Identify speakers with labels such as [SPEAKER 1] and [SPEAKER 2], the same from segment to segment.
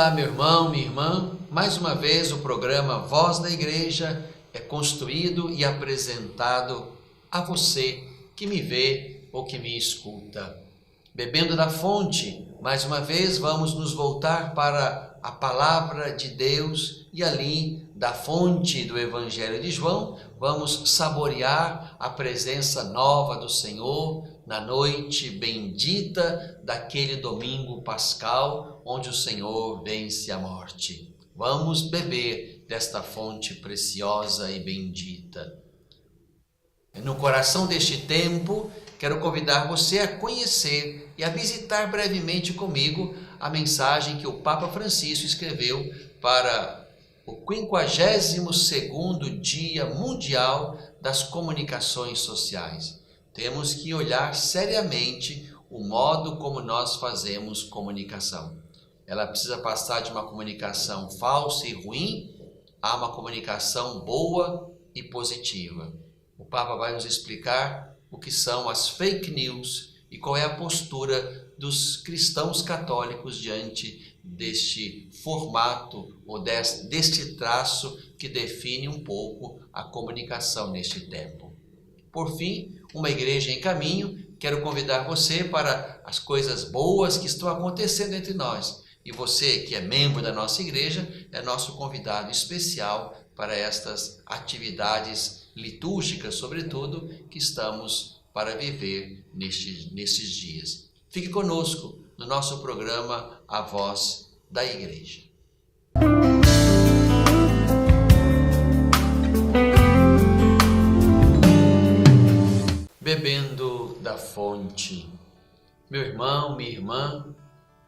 [SPEAKER 1] Olá, meu irmão, minha irmã. Mais uma vez o programa Voz da Igreja é construído e apresentado a você que me vê ou que me escuta. Bebendo da fonte, mais uma vez vamos nos voltar para a palavra de Deus e ali da fonte do Evangelho de João, vamos saborear a presença nova do Senhor na noite bendita daquele domingo pascal, onde o Senhor vence a morte. Vamos beber desta fonte preciosa e bendita. No coração deste tempo, quero convidar você a conhecer e a visitar brevemente comigo a mensagem que o Papa Francisco escreveu para o 52º Dia Mundial das Comunicações Sociais. Temos que olhar seriamente o modo como nós fazemos comunicação. Ela precisa passar de uma comunicação falsa e ruim a uma comunicação boa e positiva. O Papa vai nos explicar o que são as fake news e qual é a postura dos cristãos católicos diante deste formato ou deste traço que define um pouco a comunicação neste tempo. Por fim, uma igreja em caminho, quero convidar você para as coisas boas que estão acontecendo entre nós. E você, que é membro da nossa igreja, é nosso convidado especial para estas atividades litúrgicas, sobretudo, que estamos para viver nestes dias. Fique conosco no nosso programa A Voz da Igreja. Bebendo da fonte. Meu irmão, minha irmã,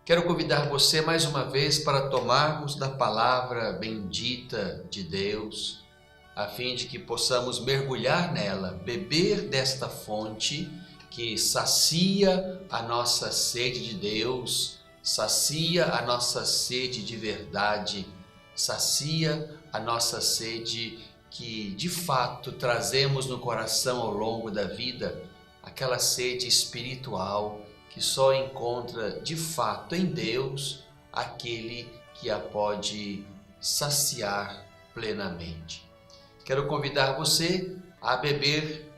[SPEAKER 1] quero convidar você mais uma vez para tomarmos da palavra bendita de Deus, a fim de que possamos mergulhar nela, beber desta fonte que sacia a nossa sede de Deus, sacia a nossa sede de verdade, sacia a nossa sede que de fato trazemos no coração ao longo da vida, aquela sede espiritual que só encontra de fato em Deus aquele que a pode saciar plenamente. Quero convidar você a beber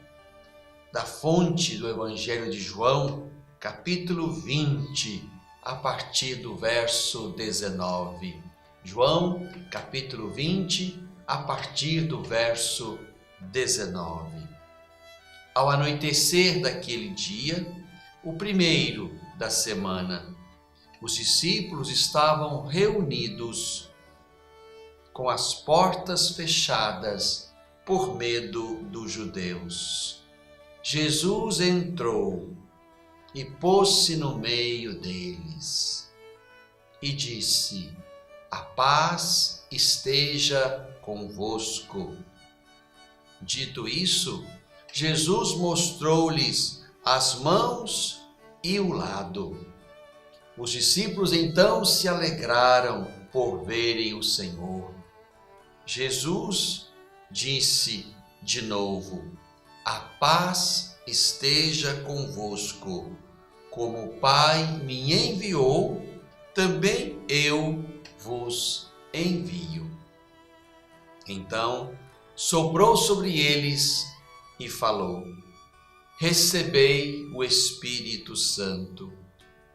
[SPEAKER 1] da fonte do Evangelho de João, capítulo 20, a partir do verso 19. João, capítulo 20, a partir do verso 19. Ao anoitecer daquele dia, o primeiro da semana, os discípulos estavam reunidos com as portas fechadas por medo dos judeus. Jesus entrou e pôs-se no meio deles e disse: "A paz esteja convosco." Dito isso, Jesus mostrou-lhes as mãos e o lado. Os discípulos então se alegraram por verem o Senhor. Jesus disse de novo: "A paz esteja convosco. Como o Pai me enviou, também eu vos envio." Então soprou sobre eles e falou: "Recebei o Espírito Santo.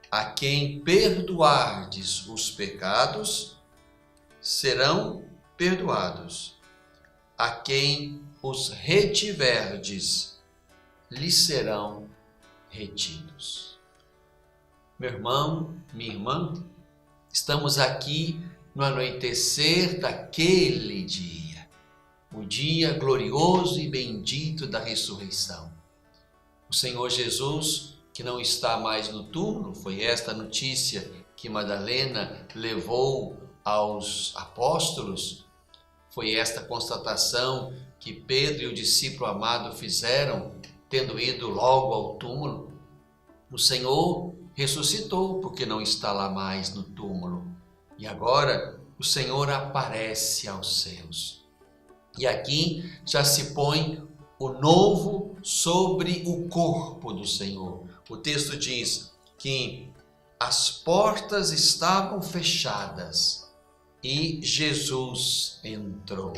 [SPEAKER 1] A quem perdoardes os pecados, serão perdoados. A quem os retiverdes, lhes serão retidos." Meu irmão, minha irmã, estamos aqui no anoitecer daquele dia, o dia glorioso e bendito da ressurreição. O Senhor Jesus, que não está mais no túmulo, foi esta a notícia que Madalena levou aos apóstolos, foi esta constatação que Pedro e o discípulo amado fizeram, tendo ido logo ao túmulo. O Senhor ressuscitou porque não está lá mais no túmulo. E agora o Senhor aparece aos seus. E aqui já se põe o novo sobre o corpo do Senhor. O texto diz que as portas estavam fechadas e Jesus entrou.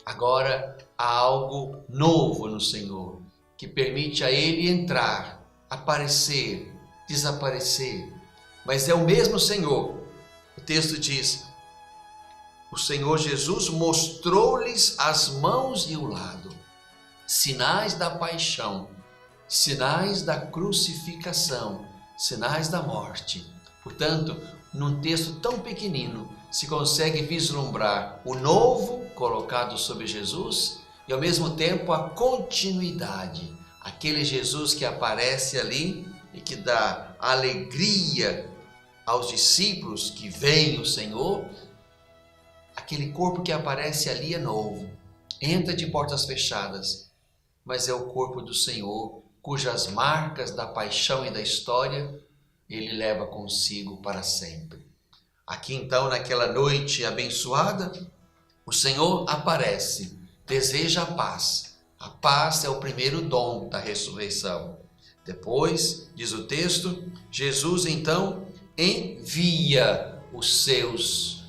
[SPEAKER 1] Agora há algo novo no Senhor, que permite a Ele entrar, aparecer, desaparecer. Mas é o mesmo Senhor. O texto diz: o Senhor Jesus mostrou-lhes as mãos e o lado, sinais da paixão, sinais da crucificação, sinais da morte. Portanto, num texto tão pequenino, se consegue vislumbrar o novo colocado sobre Jesus e ao mesmo tempo a continuidade, aquele Jesus que aparece ali e que dá alegria aos discípulos que veem o Senhor. Aquele corpo que aparece ali é novo, entra de portas fechadas, mas é o corpo do Senhor, cujas marcas da paixão e da história Ele leva consigo para sempre. Aqui então, naquela noite abençoada, o Senhor aparece, deseja a paz. A paz é o primeiro dom da ressurreição. Depois, diz o texto, Jesus então envia os seus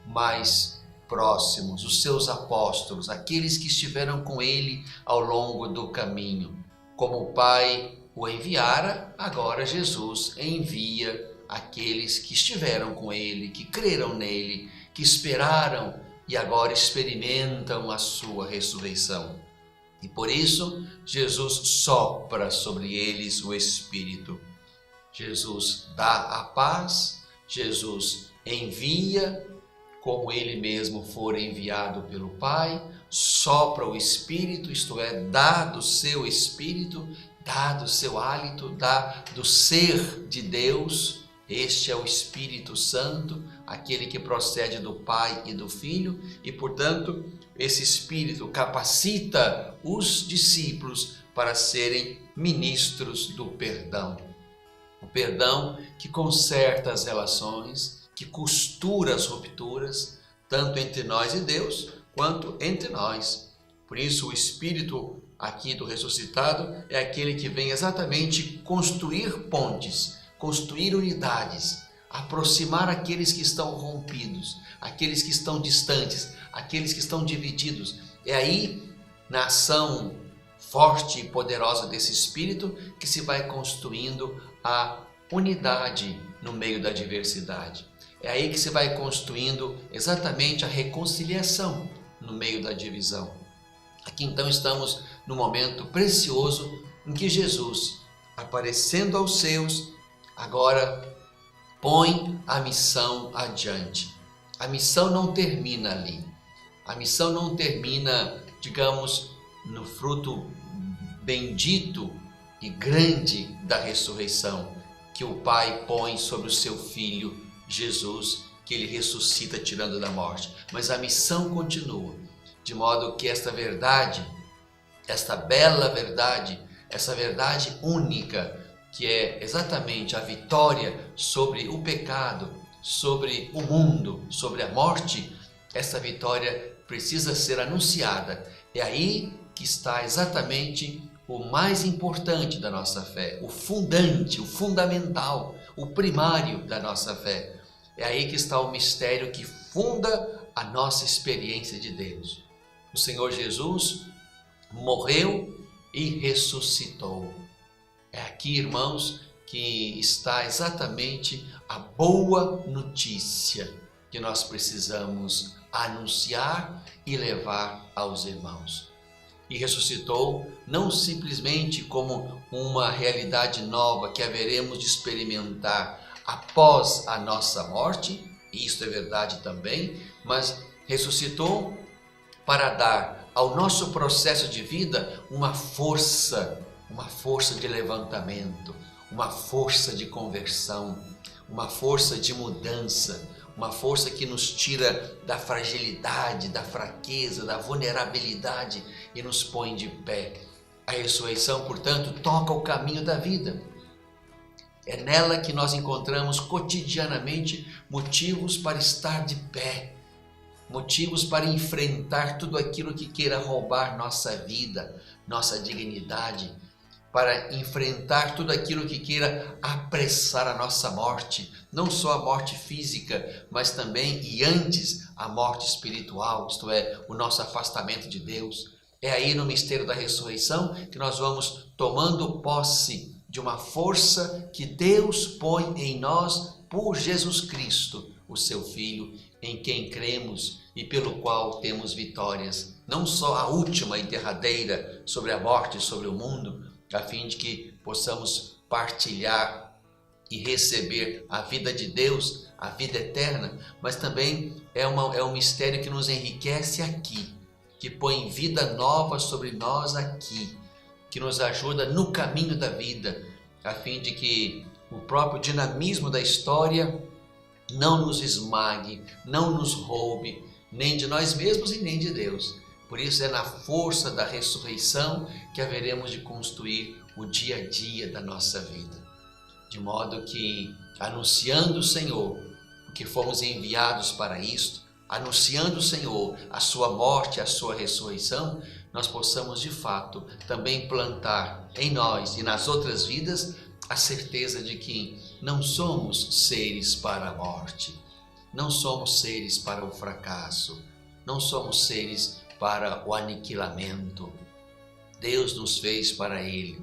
[SPEAKER 1] mais próximos, os seus apóstolos, aqueles que estiveram com ele ao longo do caminho. Como o Pai o enviara, agora Jesus envia aqueles que estiveram com ele, que creram nele, que esperaram e agora experimentam a sua ressurreição. E por isso, Jesus sopra sobre eles o Espírito. Jesus dá a paz, Jesus envia, como ele mesmo for enviado pelo Pai, sopra o Espírito, isto é, dá do seu Espírito, dá do seu hálito, dá do ser de Deus. Este é o Espírito Santo, aquele que procede do Pai e do Filho, e portanto esse Espírito capacita os discípulos para serem ministros do perdão. O perdão que conserta as relações, que costura as rupturas, tanto entre nós e Deus, quanto entre nós. Por isso o Espírito aqui do ressuscitado é aquele que vem exatamente construir pontes, construir unidades, aproximar aqueles que estão rompidos, aqueles que estão distantes, aqueles que estão divididos. É aí, na ação forte e poderosa desse Espírito, que se vai construindo a unidade no meio da diversidade. É aí que se vai construindo exatamente a reconciliação no meio da divisão. Aqui então estamos no momento precioso em que Jesus, aparecendo aos seus, agora põe a missão adiante. A missão não termina ali. A missão não termina, digamos, no fruto bendito e grande da ressurreição que o Pai põe sobre o seu Filho Jesus, que ele ressuscita tirando da morte. Mas a missão continua, de modo que esta verdade, esta bela verdade, essa verdade única, que é exatamente a vitória sobre o pecado, sobre o mundo, sobre a morte, essa vitória precisa ser anunciada. É aí que está exatamente o mais importante da nossa fé, o fundante, o fundamental, o primário da nossa fé. É aí que está o mistério que funda a nossa experiência de Deus. O Senhor Jesus morreu e ressuscitou. É aqui, irmãos, que está exatamente a boa notícia que nós precisamos anunciar e levar aos irmãos. E ressuscitou não simplesmente como uma realidade nova que haveremos de experimentar após a nossa morte, e isso é verdade também, mas ressuscitou para dar ao nosso processo de vida uma força de levantamento, uma força de conversão, uma força de mudança, uma força que nos tira da fragilidade, da fraqueza, da vulnerabilidade e nos põe de pé. A ressurreição, portanto, toca o caminho da vida. É nela que nós encontramos cotidianamente motivos para estar de pé, motivos para enfrentar tudo aquilo que queira roubar nossa vida, nossa dignidade, para enfrentar tudo aquilo que queira apressar a nossa morte, não só a morte física, mas também e antes a morte espiritual, isto é, o nosso afastamento de Deus. É aí no mistério da ressurreição que nós vamos tomando posse de uma força que Deus põe em nós por Jesus Cristo, o seu Filho, em quem cremos e pelo qual temos vitórias, não só a última e derradeira sobre a morte e sobre o mundo, a fim de que possamos partilhar e receber a vida de Deus, a vida eterna, mas também é um mistério que nos enriquece aqui, que põe vida nova sobre nós aqui, que nos ajuda no caminho da vida, a fim de que o próprio dinamismo da história não nos esmague, não nos roube, nem de nós mesmos e nem de Deus. Por isso é na força da ressurreição que haveremos de construir o dia a dia da nossa vida. De modo que, anunciando o Senhor, que fomos enviados para isto, anunciando o Senhor, a sua morte, a sua ressurreição, nós possamos de fato também plantar em nós e nas outras vidas a certeza de que não somos seres para a morte, não somos seres para o fracasso, não somos seres para o aniquilamento. Deus nos fez para Ele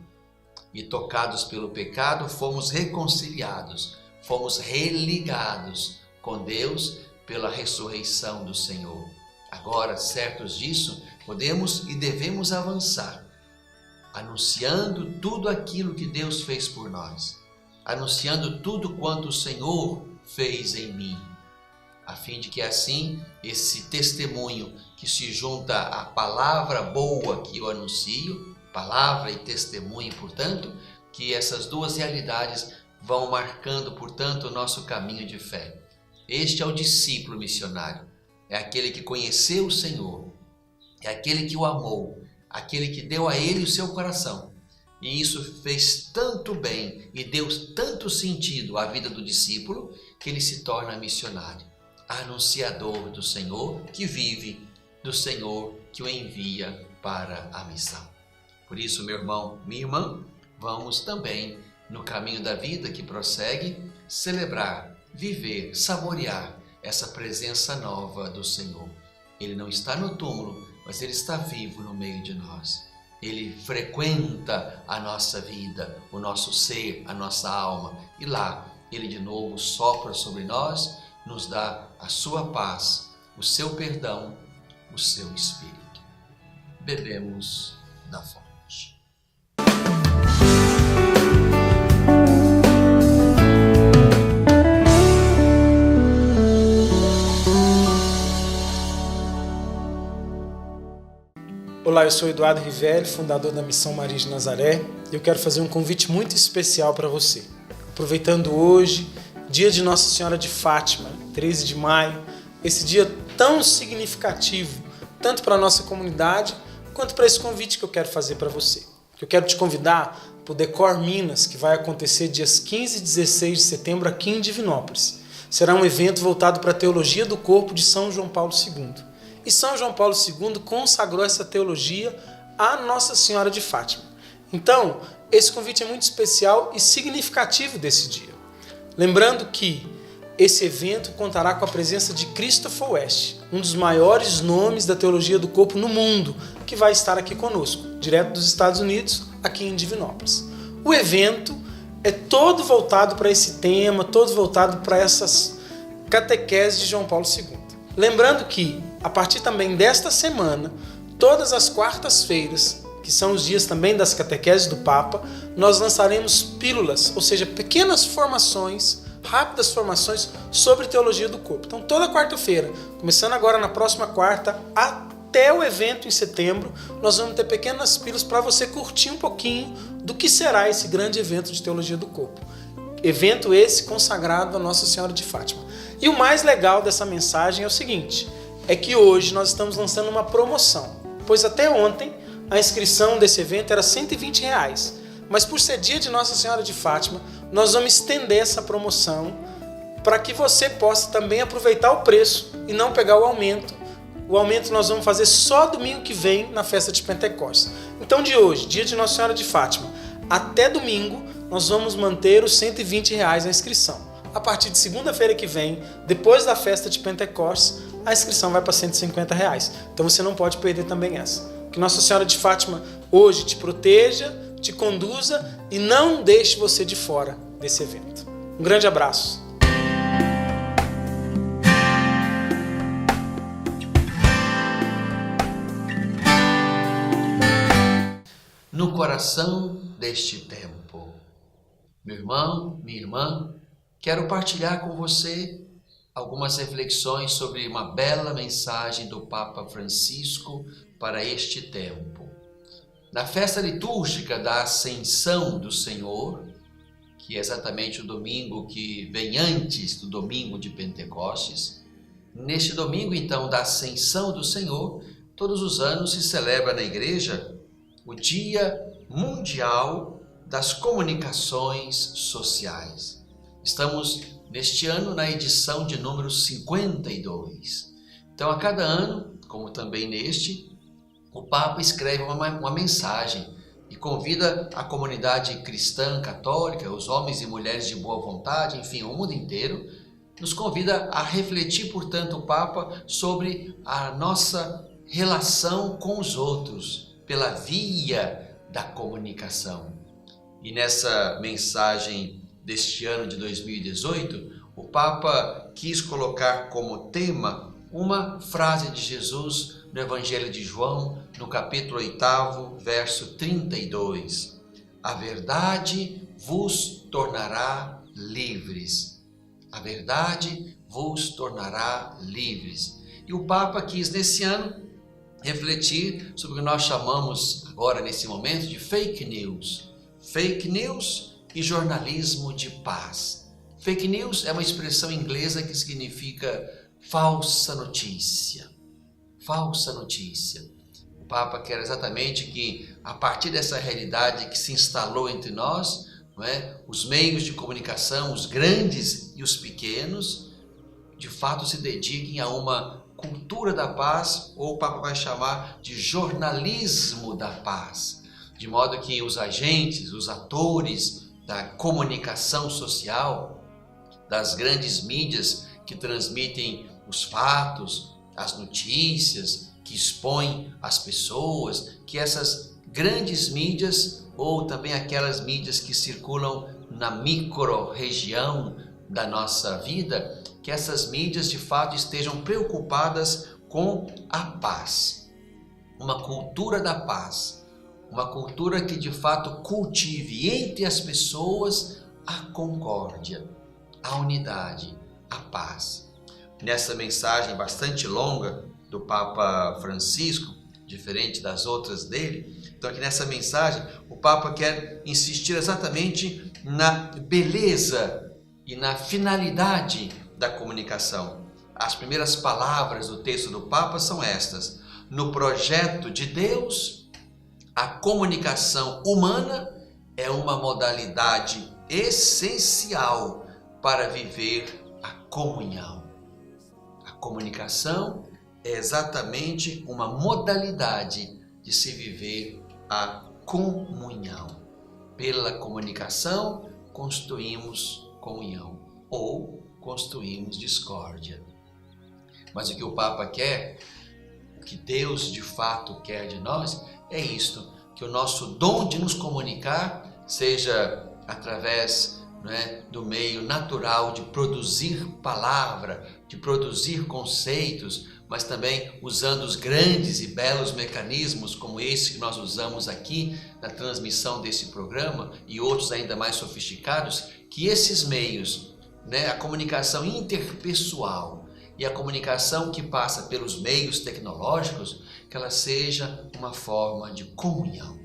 [SPEAKER 1] e, tocados pelo pecado, fomos reconciliados, fomos religados com Deus pela ressurreição do Senhor. Agora, certos disso, podemos e devemos avançar, anunciando tudo aquilo que Deus fez por nós, anunciando tudo quanto o Senhor fez em mim, a fim de que assim esse testemunho que se junta à palavra boa que eu anuncio, palavra e testemunho, portanto, que essas duas realidades vão marcando, portanto, o nosso caminho de fé. Este é o discípulo missionário, é aquele que conheceu o Senhor, é aquele que o amou, aquele que deu a ele o seu coração. E isso fez tanto bem e deu tanto sentido à vida do discípulo que ele se torna missionário, anunciador do Senhor que vive, do Senhor que o envia para a missão. Por isso, meu irmão, minha irmã, vamos também, no caminho da vida que prossegue, celebrar, viver, saborear essa presença nova do Senhor. Ele não está no túmulo, mas Ele está vivo no meio de nós. Ele frequenta a nossa vida, o nosso ser, a nossa alma. E lá, Ele de novo sopra sobre nós, nos dá a sua paz, o seu perdão, o seu Espírito. Bebemos da fonte.
[SPEAKER 2] Olá, eu sou Eduardo Rivelli, fundador da Missão Maria de Nazaré, e eu quero fazer um convite muito especial para você. Aproveitando hoje, dia de Nossa Senhora de Fátima, 13 de maio, esse dia tão significativo, tanto para a nossa comunidade, quanto para esse convite que eu quero fazer para você. Eu quero te convidar para o Decor Minas, que vai acontecer dias 15 e 16 de setembro aqui em Divinópolis. Será um evento voltado para a teologia do corpo de São João Paulo II. E São João Paulo II consagrou essa teologia a Nossa Senhora de Fátima. Então, esse convite é muito especial e significativo desse dia. Lembrando que esse evento contará com a presença de Christopher West, um dos maiores nomes da teologia do corpo no mundo, que vai estar aqui conosco, direto dos Estados Unidos, aqui em Divinópolis. O evento é todo voltado para esse tema, todo voltado para essas catequeses de João Paulo II. Lembrando que, a partir também desta semana, todas as quartas-feiras, que são os dias também das catequeses do Papa, nós lançaremos pílulas, ou seja, pequenas formações, rápidas formações sobre teologia do corpo. Então, toda quarta-feira, começando agora na próxima quarta, até o evento em setembro, nós vamos ter pequenas pílulas para você curtir um pouquinho do que será esse grande evento de teologia do corpo. Evento esse consagrado a Nossa Senhora de Fátima. E o mais legal dessa mensagem é o seguinte, é que hoje nós estamos lançando uma promoção, pois até ontem a inscrição desse evento era R$120, mas por ser dia de Nossa Senhora de Fátima, nós vamos estender essa promoção para que você possa também aproveitar o preço e não pegar o aumento. O aumento nós vamos fazer só domingo que vem na festa de Pentecostes. Então de hoje, dia de Nossa Senhora de Fátima, até domingo nós vamos manter os R$120 a inscrição. A partir de segunda-feira que vem, depois da festa de Pentecostes, a inscrição vai para R$150. Então você não pode perder também essa. Que Nossa Senhora de Fátima hoje te proteja, te conduza e não deixe você de fora desse evento. Um grande abraço.
[SPEAKER 1] No coração deste tempo. Meu irmão, minha irmã, quero partilhar com você algumas reflexões sobre uma bela mensagem do Papa Francisco para este tempo. Na festa litúrgica da Ascensão do Senhor, que é exatamente o domingo que vem antes do domingo de Pentecostes, neste domingo então da Ascensão do Senhor, todos os anos se celebra na igreja o Dia Mundial das Comunicações Sociais. Estamos neste ano na edição de número 52. Então, a cada ano, como também neste, o Papa escreve uma mensagem e convida a comunidade cristã católica, os homens e mulheres de boa vontade, enfim, o mundo inteiro, nos convida a refletir, portanto, o Papa sobre a nossa relação com os outros, pela via da comunicação. E nessa mensagem deste ano de 2018, o Papa quis colocar como tema uma frase de Jesus no Evangelho de João, no capítulo 8, verso 32. A verdade vos tornará livres. A verdade vos tornará livres. E o Papa quis nesse ano refletir sobre o que nós chamamos agora, nesse momento, de fake news. Fake news e jornalismo de paz. Fake news é uma expressão inglesa que significa falsa notícia. Falsa notícia. O Papa quer exatamente que, a partir dessa realidade que se instalou entre nós, não é, os meios de comunicação, os grandes e os pequenos, de fato se dediquem a uma cultura da paz, ou o Papa vai chamar de jornalismo da paz, de modo que os agentes, os atores da comunicação social, das grandes mídias que transmitem os fatos, as notícias, que expõem as pessoas, que essas grandes mídias, ou também aquelas mídias que circulam na micro-região da nossa vida, que essas mídias de fato estejam preocupadas com a paz, uma cultura da paz, uma cultura que de fato cultive entre as pessoas a concórdia, a unidade, a paz. Nessa mensagem bastante longa do Papa Francisco, diferente das outras dele, então aqui nessa mensagem o Papa quer insistir exatamente na beleza e na finalidade da comunicação. As primeiras palavras do texto do Papa são estas: no projeto de Deus, a comunicação humana é uma modalidade essencial para viver a comunhão. A comunicação é exatamente uma modalidade de se viver a comunhão. Pela comunicação construímos comunhão ou construímos discórdia. Mas o que o Papa quer, o que Deus de fato quer de nós, é isto: que o nosso dom de nos comunicar seja através, do meio natural de produzir palavra, de produzir conceitos, mas também usando os grandes e belos mecanismos como esse que nós usamos aqui na transmissão desse programa e outros ainda mais sofisticados, que esses meios, a comunicação interpessoal e a comunicação que passa pelos meios tecnológicos, que ela seja uma forma de comunhão,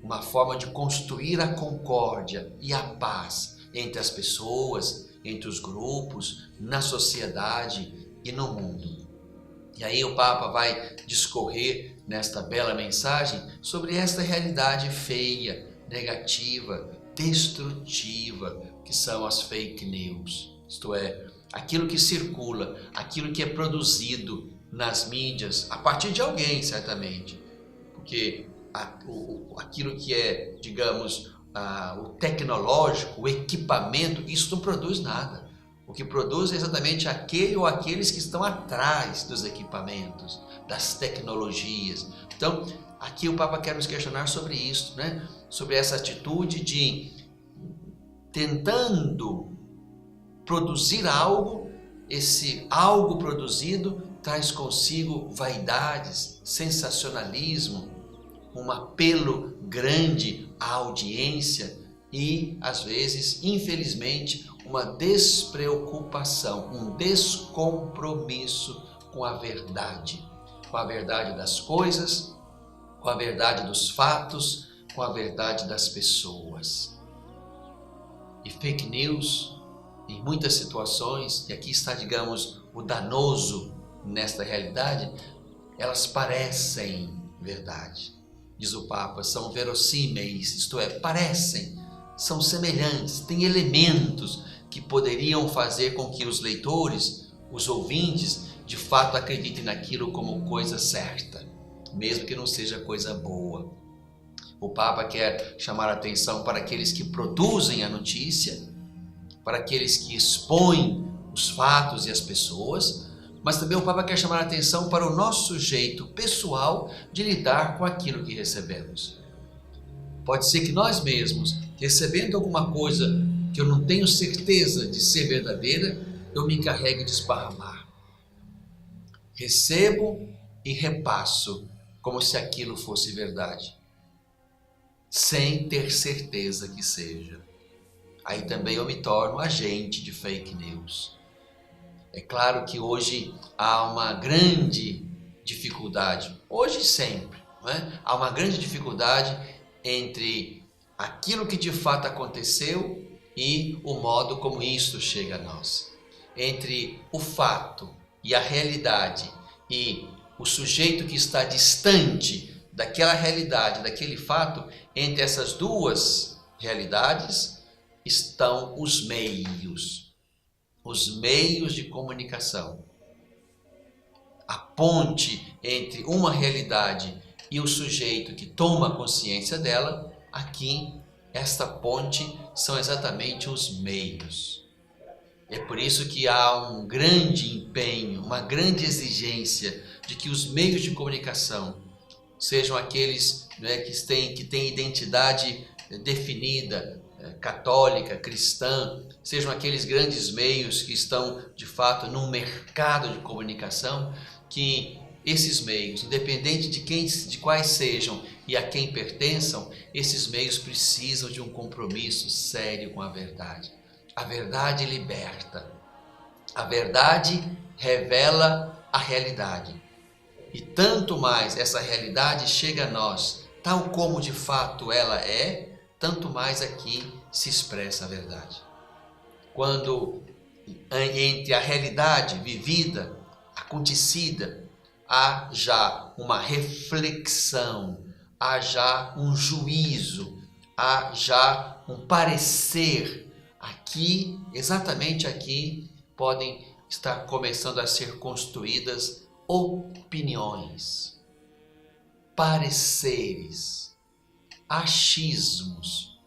[SPEAKER 1] uma forma de construir a concórdia e a paz entre as pessoas, entre os grupos, na sociedade e no mundo. E aí o Papa vai discorrer nesta bela mensagem sobre esta realidade feia, negativa, destrutiva, que são as fake news, isto é, aquilo que circula, aquilo que é produzido nas mídias, a partir de alguém, certamente, porque aquilo que é, digamos, o tecnológico, o equipamento, isso não produz nada. O que produz é exatamente aquele ou aqueles que estão atrás dos equipamentos, das tecnologias. Então, aqui o Papa quer nos questionar sobre isso, né? Sobre essa atitude de tentando produzir algo, esse algo produzido traz consigo vaidades, sensacionalismo, um apelo grande à audiência e, às vezes, infelizmente, uma despreocupação, um descompromisso com a verdade das coisas, com a verdade dos fatos, com a verdade das pessoas. E fake news, em muitas situações, e aqui está, digamos, o danoso nesta realidade, elas parecem verdade. Diz o Papa, são verossímeis, isto é, parecem, são semelhantes, têm elementos que poderiam fazer com que os leitores, os ouvintes, de fato acreditem naquilo como coisa certa, mesmo que não seja coisa boa. O Papa quer chamar a atenção para aqueles que produzem a notícia, para aqueles que expõem os fatos e as pessoas, mas também o Papa quer chamar a atenção para o nosso jeito pessoal de lidar com aquilo que recebemos. Pode ser que nós mesmos, recebendo alguma coisa que eu não tenho certeza de ser verdadeira, eu me encarregue de esparramar. Recebo e repasso como se aquilo fosse verdade, sem ter certeza que seja. Aí também eu me torno agente de fake news. É claro que hoje há uma grande dificuldade, hoje e sempre, não é? Há uma grande dificuldade entre aquilo que de fato aconteceu e o modo como isto chega a nós. Entre o fato e a realidade e o sujeito que está distante daquela realidade, daquele fato, entre essas duas realidades estão os meios de comunicação. A ponte entre uma realidade e o sujeito que toma consciência dela, aqui, esta ponte são exatamente os meios. É por isso que há um grande empenho, uma grande exigência de que os meios de comunicação sejam aqueles, né, que têm identidade definida, católica, cristã, sejam aqueles grandes meios que estão de fato num mercado de comunicação, que esses meios, independente de quais sejam e a quem pertençam, esses meios precisam de um compromisso sério com a verdade. A verdade liberta, a verdade revela a realidade. E tanto mais essa realidade chega a nós, tal como de fato ela é, tanto mais aqui se expressa a verdade. Quando entre a realidade vivida, acontecida, há já uma reflexão, há já um juízo, há já um parecer. Aqui, exatamente aqui, podem estar começando a ser construídas opiniões, pareceres, achismos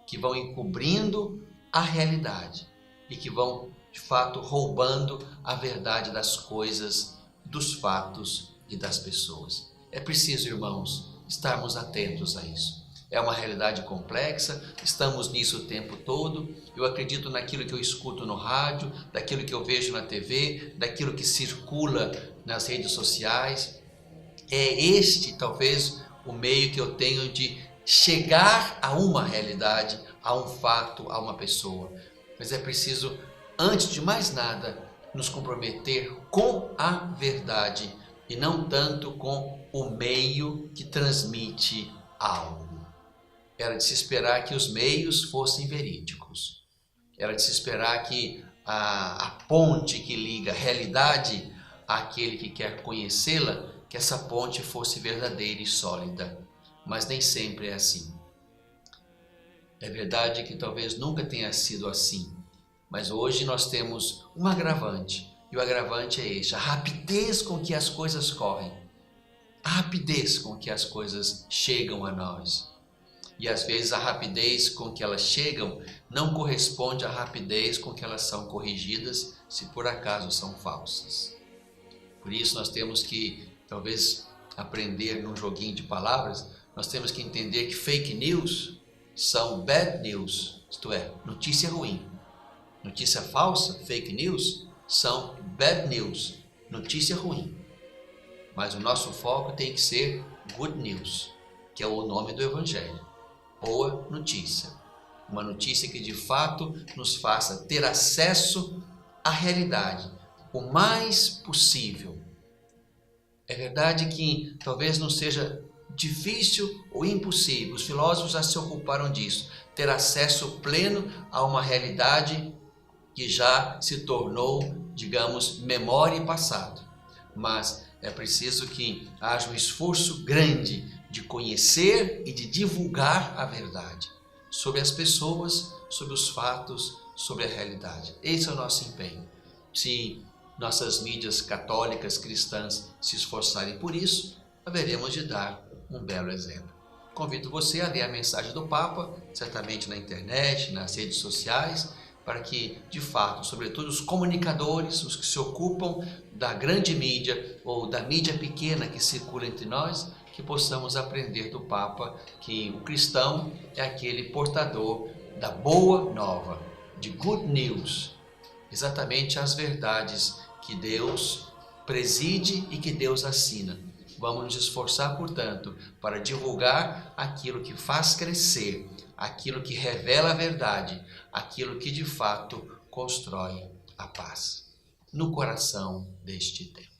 [SPEAKER 1] que vão encobrindo a realidade e que vão, de fato, roubando a verdade das coisas, dos fatos e das pessoas. É preciso, irmãos, estarmos atentos a isso. É uma realidade complexa, estamos nisso o tempo todo. Eu acredito naquilo que eu escuto no rádio, daquilo que eu vejo na TV, daquilo que circula nas redes sociais. É este, talvez, o meio que eu tenho de chegar a uma realidade, a um fato, a uma pessoa. Mas é preciso, antes de mais nada, nos comprometer com a verdade e não tanto com o meio que transmite algo. Era de se esperar que os meios fossem verídicos. Era de se esperar que a ponte que liga a realidade àquele que quer conhecê-la, que essa ponte fosse verdadeira e sólida. Mas nem sempre é assim. É verdade que talvez nunca tenha sido assim. Mas hoje nós temos um agravante. E o agravante é este: a rapidez com que as coisas correm. A rapidez com que as coisas chegam a nós. E às vezes a rapidez com que elas chegam não corresponde à rapidez com que elas são corrigidas, se por acaso são falsas. Por isso nós temos que, talvez, aprender num joguinho de palavras, nós temos que entender que fake news são bad news, isto é, notícia ruim. Notícia falsa, fake news, são bad news, notícia ruim. Mas o nosso foco tem que ser good news, que é o nome do Evangelho. Boa notícia. Uma notícia que de fato nos faça ter acesso à realidade o mais possível. É verdade que talvez não seja difícil ou impossível, os filósofos já se ocuparam disso, ter acesso pleno a uma realidade que já se tornou, digamos, memória e passado. Mas é preciso que haja um esforço grande de conhecer e de divulgar a verdade sobre as pessoas, sobre os fatos, sobre a realidade. Esse é o nosso empenho. Se nossas mídias católicas cristãs se esforçarem por isso, haveremos de dar um belo exemplo. Convido você a ler a mensagem do Papa, certamente na internet, nas redes sociais, para que, de fato, sobretudo os comunicadores, os que se ocupam da grande mídia ou da mídia pequena que circula entre nós, que possamos aprender do Papa que o cristão é aquele portador da boa nova, de good news, exatamente as verdades que Deus preside e que Deus assina. Vamos nos esforçar, portanto, para divulgar aquilo que faz crescer, aquilo que revela a verdade, aquilo que de fato constrói a paz no coração deste tempo.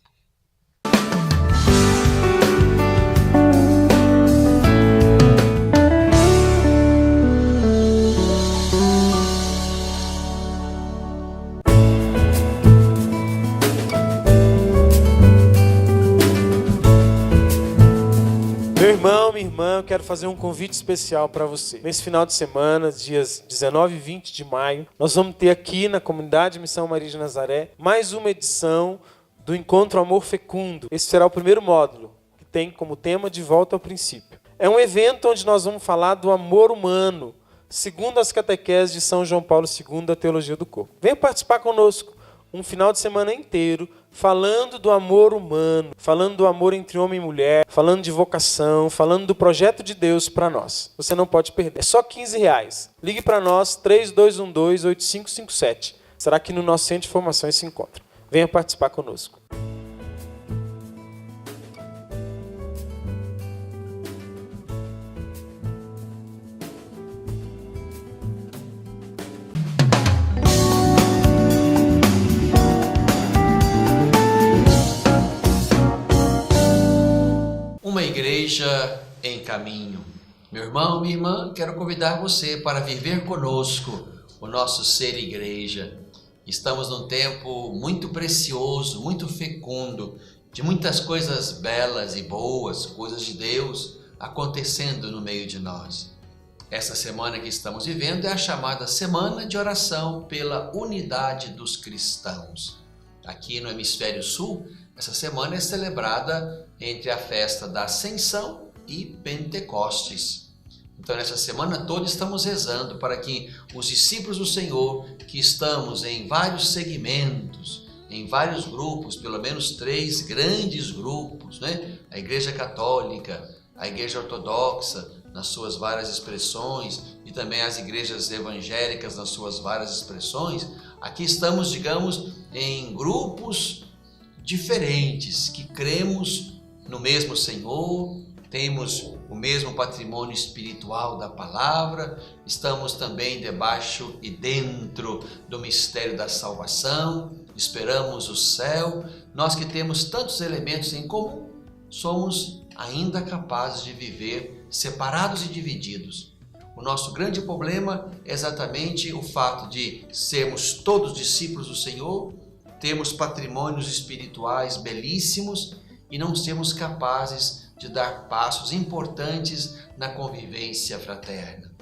[SPEAKER 2] Minha irmã, eu quero fazer um convite especial para você. Nesse final de semana, dias 19 e 20 de maio, nós vamos ter aqui na Comunidade Missão Maria de Nazaré mais uma edição do Encontro Amor Fecundo. Esse será o primeiro módulo, que tem como tema De Volta ao Princípio. É um evento onde nós vamos falar do amor humano, segundo as catequeses de São João Paulo II da Teologia do Corpo. Venha participar conosco um final de semana inteiro, falando do amor humano, falando do amor entre homem e mulher, falando de vocação, falando do projeto de Deus para nós. Você não pode perder. É só R$15. Ligue para nós, 3212-8557. Será que no nosso centro de formações se encontra. Venha participar conosco.
[SPEAKER 1] Uma igreja em caminho. Meu irmão, minha irmã, quero convidar você para viver conosco o nosso ser igreja. Estamos num tempo muito precioso, muito fecundo, de muitas coisas belas e boas, coisas de Deus acontecendo no meio de nós. Essa semana que estamos vivendo é a chamada Semana de Oração pela Unidade dos Cristãos. Aqui no Hemisfério Sul, essa semana é celebrada entre a festa da Ascensão e Pentecostes. Então, nessa semana toda estamos rezando para que os discípulos do Senhor, que estamos em vários segmentos, em vários grupos, pelo menos 3 grandes grupos, né? A Igreja Católica, a Igreja Ortodoxa, nas suas várias expressões, e também as igrejas evangélicas nas suas várias expressões, aqui estamos, digamos, em grupos diferentes, que cremos no mesmo Senhor, temos o mesmo patrimônio espiritual da palavra, estamos também debaixo e dentro do mistério da salvação, esperamos o céu. Nós que temos tantos elementos em comum, somos ainda capazes de viver separados e divididos. O nosso grande problema é exatamente o fato de sermos todos discípulos do Senhor, termos patrimônios espirituais belíssimos e não sermos capazes de dar passos importantes na convivência fraterna.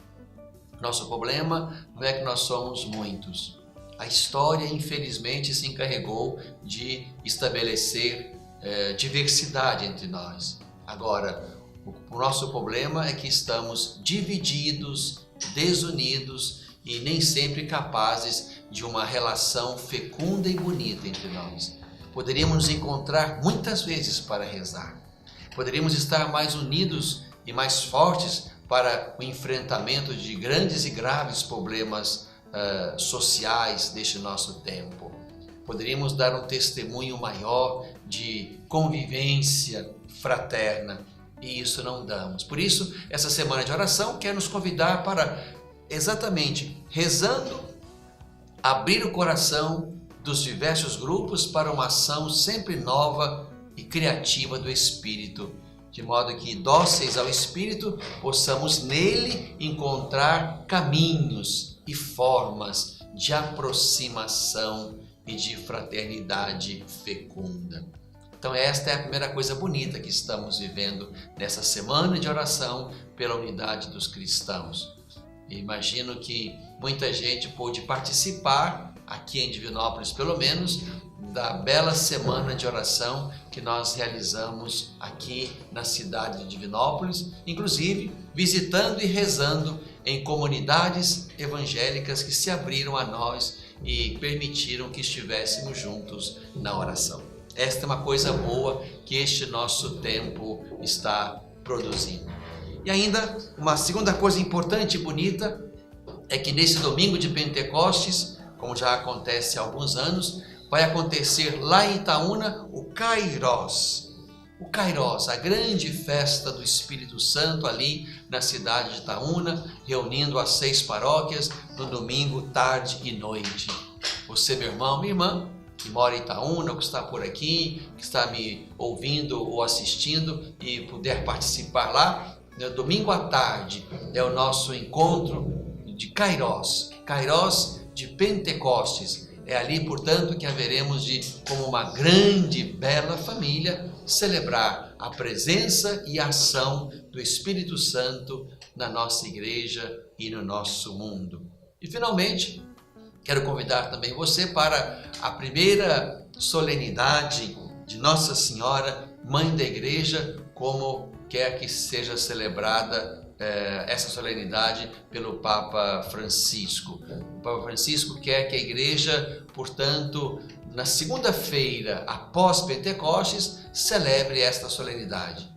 [SPEAKER 1] Nosso problema não é que nós somos muitos. A história, infelizmente, se encarregou de estabelecer diversidade entre nós. Agora, O nosso problema é que estamos divididos, desunidos e nem sempre capazes de uma relação fecunda e bonita entre nós. Poderíamos nos encontrar muitas vezes para rezar. Poderíamos estar mais unidos e mais fortes para o enfrentamento de grandes e graves problemas sociais deste nosso tempo. Poderíamos dar um testemunho maior de convivência fraterna e isso não damos. Por isso, essa semana de oração quer nos convidar para, exatamente, rezando, abrir o coração dos diversos grupos para uma ação sempre nova e criativa do Espírito, de modo que, dóceis ao Espírito, possamos nele encontrar caminhos e formas de aproximação e de fraternidade fecunda. Então esta é a primeira coisa bonita que estamos vivendo nessa semana de oração pela unidade dos cristãos. Imagino que muita gente pôde participar, aqui em Divinópolis pelo menos, da bela semana de oração que nós realizamos aqui na cidade de Divinópolis, inclusive visitando e rezando em comunidades evangélicas que se abriram a nós e permitiram que estivéssemos juntos na oração. Esta é uma coisa boa que este nosso tempo está produzindo. E ainda uma segunda coisa importante e bonita é que nesse domingo de Pentecostes, como já acontece há alguns anos, vai acontecer lá em Itaúna o Kairós. O Kairós, a grande festa do Espírito Santo ali na cidade de Itaúna, reunindo as 6 paróquias no domingo, tarde e noite. Você, meu irmão, minha irmã, que mora em Itaúna, ou que está por aqui, que está me ouvindo ou assistindo e puder participar lá, no domingo à tarde é o nosso encontro de Kairós, Kairós de Pentecostes. É ali, portanto, que haveremos de, como uma grande, bela família, celebrar a presença e a ação do Espírito Santo na nossa igreja e no nosso mundo. E, finalmente, quero convidar também você para a primeira solenidade de Nossa Senhora, Mãe da Igreja, como quer que seja celebrada essa solenidade pelo Papa Francisco. O Papa Francisco quer que a Igreja, portanto, na segunda-feira após Pentecostes, celebre esta solenidade,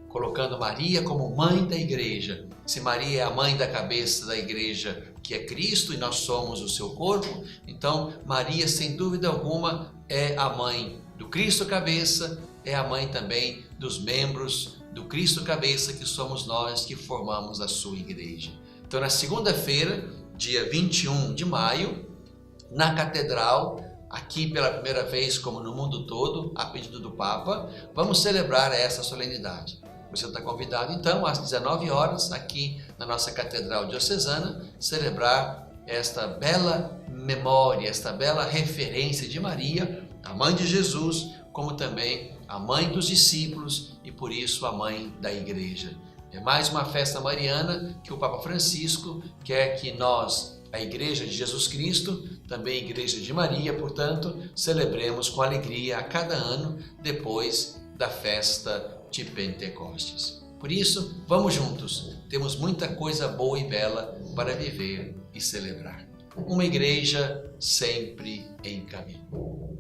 [SPEAKER 1] colocando Maria como Mãe da Igreja. Se Maria é a mãe da cabeça da Igreja, que é Cristo, e nós somos o seu corpo, então Maria, sem dúvida alguma, é a mãe do Cristo cabeça, é a mãe também dos membros do Cristo cabeça, que somos nós que formamos a sua igreja. Então, na segunda-feira, dia 21 de maio, na Catedral, aqui pela primeira vez, como no mundo todo, a pedido do Papa, vamos celebrar essa solenidade. Você está convidado, então, às 19 horas, aqui na nossa Catedral Diocesana, celebrar esta bela memória, esta bela referência de Maria, a mãe de Jesus, como também a mãe dos discípulos e, por isso, a mãe da Igreja. É mais uma festa mariana que o Papa Francisco quer que nós, a Igreja de Jesus Cristo, também a Igreja de Maria, portanto, celebremos com alegria a cada ano depois da festa de Pentecostes. Por isso, vamos juntos, temos muita coisa boa e bela para viver e celebrar. Uma igreja sempre em caminho.